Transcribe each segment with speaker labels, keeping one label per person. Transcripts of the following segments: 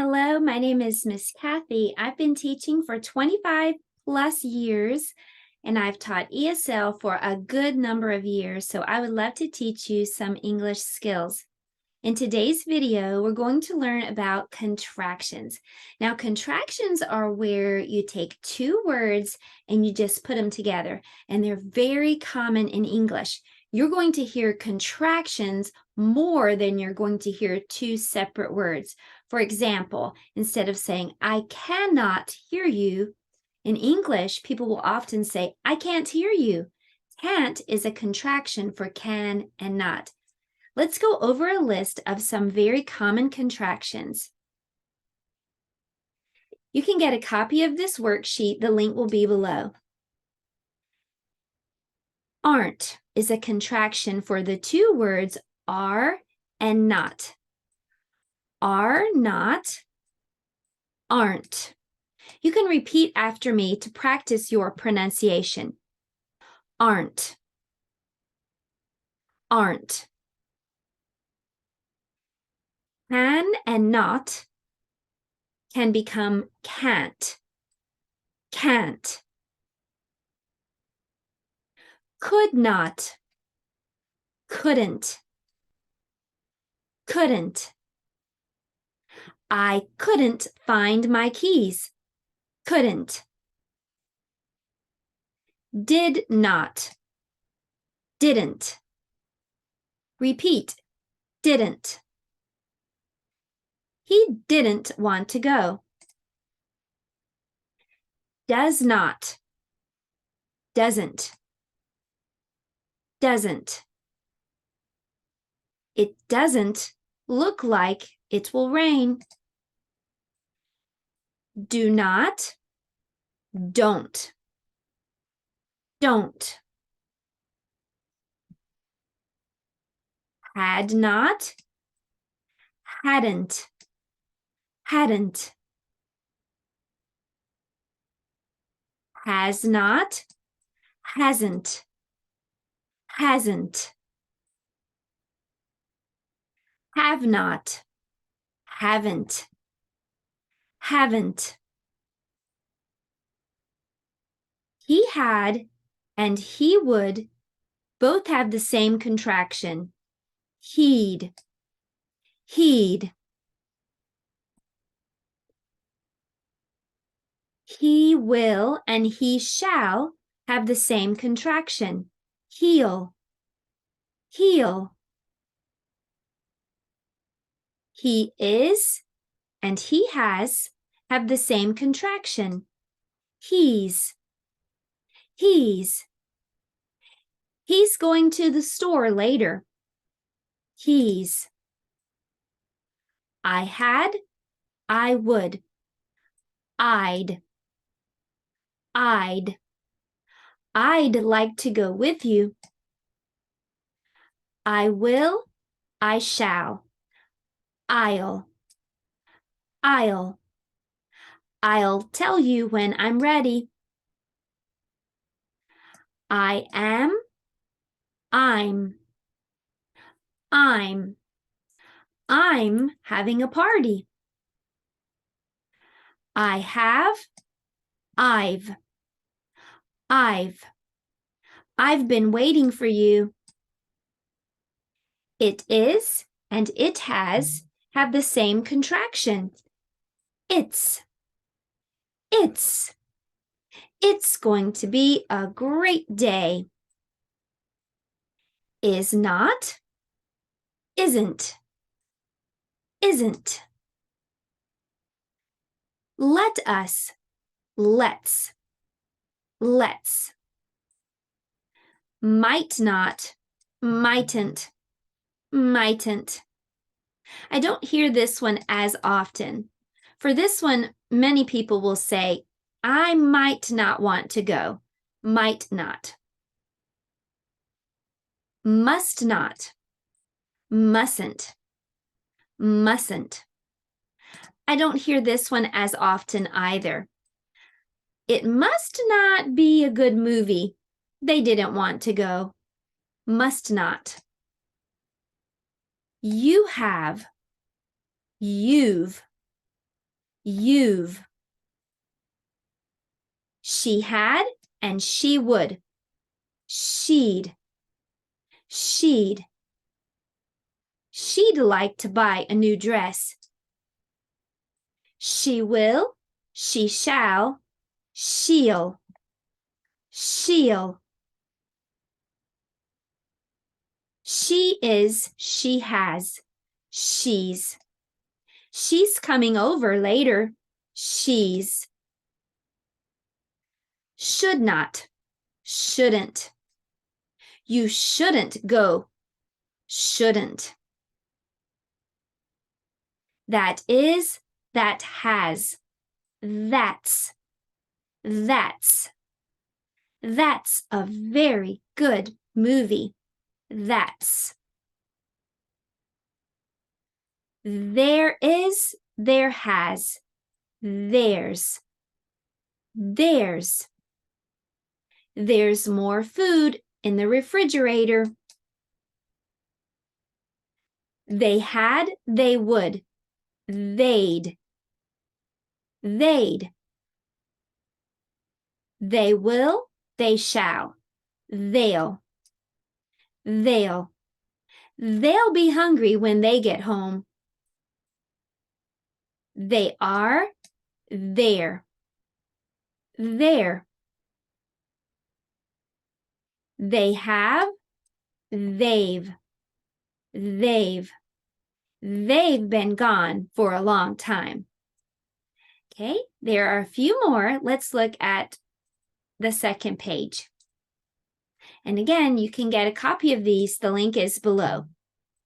Speaker 1: Hello, my name is Miss Kathy. I've been teaching for 25 plus years, and I've taught ESL for a good number of years, so I would love to teach you some English skills. In today's video, we're going to learn about contractions. Now, contractions are where you take two words and you just put them together, and they're very common in English. You're going to hear contractions more than you're going to hear two separate words. For example, instead of saying, I cannot hear you, in English, people will often say, I can't hear you. Can't is a contraction for can and not. Let's go over a list of some very common contractions. You can get a copy of this worksheet. The link will be below. Aren't is a contraction for the two words are and not. Are not, aren't. You can repeat after me to practice your pronunciation. Aren't, aren't. Can and not can become can't, can't. Could not, couldn't, couldn't. I couldn't find my keys. Couldn't. Did not, didn't. Repeat, didn't. He didn't want to go. Does not, doesn't, doesn't. It doesn't look like it will rain. Do not, don't, don't. Had not, hadn't, hadn't. Has not, hasn't, hasn't. Have not, haven't, haven't. He had and he would both have the same contraction. He'd, he'd. He will and he shall have the same contraction. He'll, he'll. He is and he has have the same contraction. He's, he's. He's going to the store later. He's. I had, I would. I'd. I'd like to go with you. I will, I shall. I'll tell you when I'm ready. I am, I'm having a party. I have, I've been waiting for you. It is and it has have the same contraction. It's going to be a great day. Is not, isn't. Let us, let's. Might not, mightn't. I don't hear this one as often. For this one, many people will say, I might not want to go. Might not. Must not, mustn't. I don't hear this one as often either. It must not be a good movie. They didn't want to go. Must not. You have, you've. you've. She had and she would. She'd. She'd. She'd like to buy a new dress. She will. She shall. She'll. She'll. She is. She has. She's. She's coming over later. She's. Should not. Shouldn't. You shouldn't go. Shouldn't. That is. That has. That's. That's. That's a very good movie. That's. There is. There has. There's. There's. There's more food in the refrigerator. They had, they would. They'd. They'd. They will, they shall. They'll. They'll. They'll be hungry when they get home. They are, there. There. They have, they've. They've. They've been gone for a long time. Okay, there are a few more. Let's look at the second page. And again, you can get a copy of these. The link is below.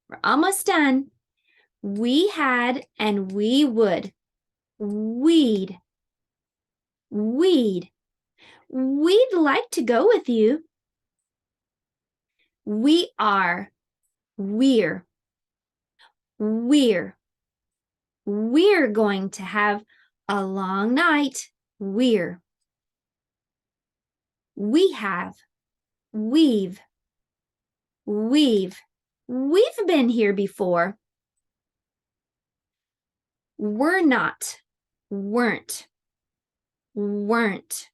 Speaker 1: We're almost done. We had and we would. We'd. We'd. We'd like to go with you. We are. We're. We're. We're going to have a long night. We're. We have. We've. We've. We've been here before. We're not. Weren't. Weren't.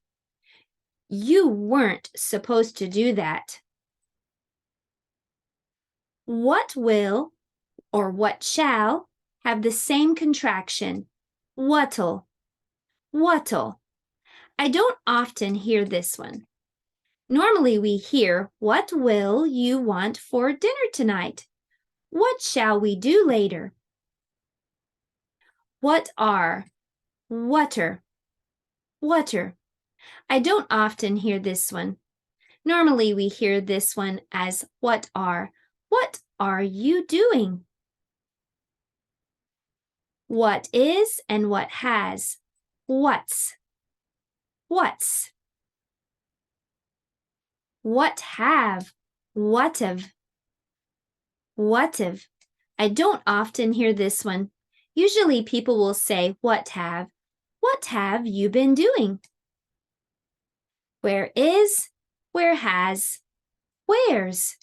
Speaker 1: You weren't supposed to do that. What will or what shall have the same contraction. What'll. What'll. I don't often hear this one. Normally we hear, what will you want for dinner tonight? What shall we do later? What are? Whatter. Whatter. I don't often hear this one. Normally we hear this one as what are. What are you doing? What is and what has. What's. What's. What have. What've. What've. I don't often hear this one. Usually people will say what have. What have you been doing? Where is, where has, where's.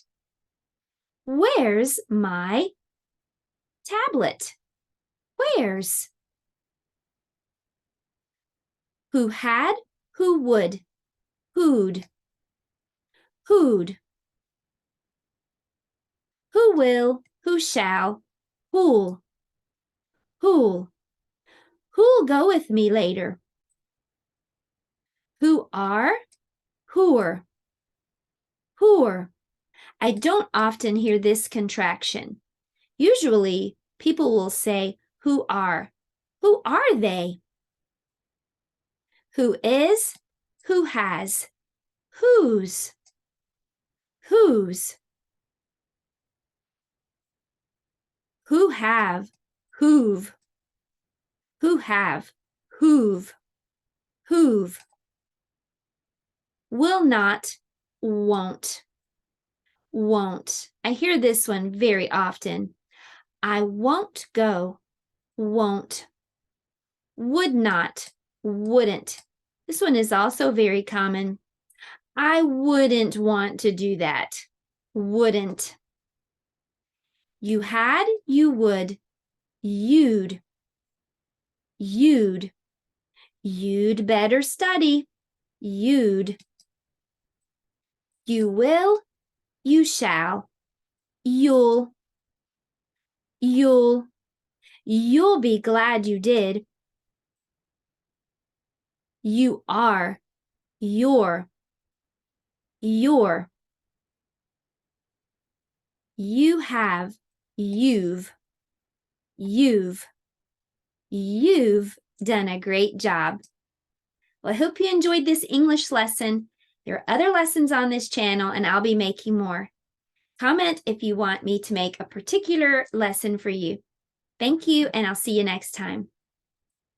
Speaker 1: Where's my tablet? Where's? Who had, who would, who'd. Who'd. Who will, who shall, who'll. Who'll. Who'll go with me later? Who are, who're. Who're. I don't often hear this contraction. Usually, people will say, who are. Who are they? Who is, who has, whose. Whose. Who have, who've. Who have, who've. Who've. Will not, won't. Won't. I hear this one very often. I won't go, won't. Would not, wouldn't. This one is also very common. I wouldn't want to do that. Wouldn't. You had, you would, you'd. You'd. You'd better study. You'd. You will. You shall. You'll. You'll. You'll be glad you did. You are. You're. Your. You have. You've. You've. You've done a great job. Well, I hope you enjoyed this English lesson. There are other lessons on this channel, and I'll be making more. Comment if you want me to make a particular lesson for you. Thank you, and I'll see you next time.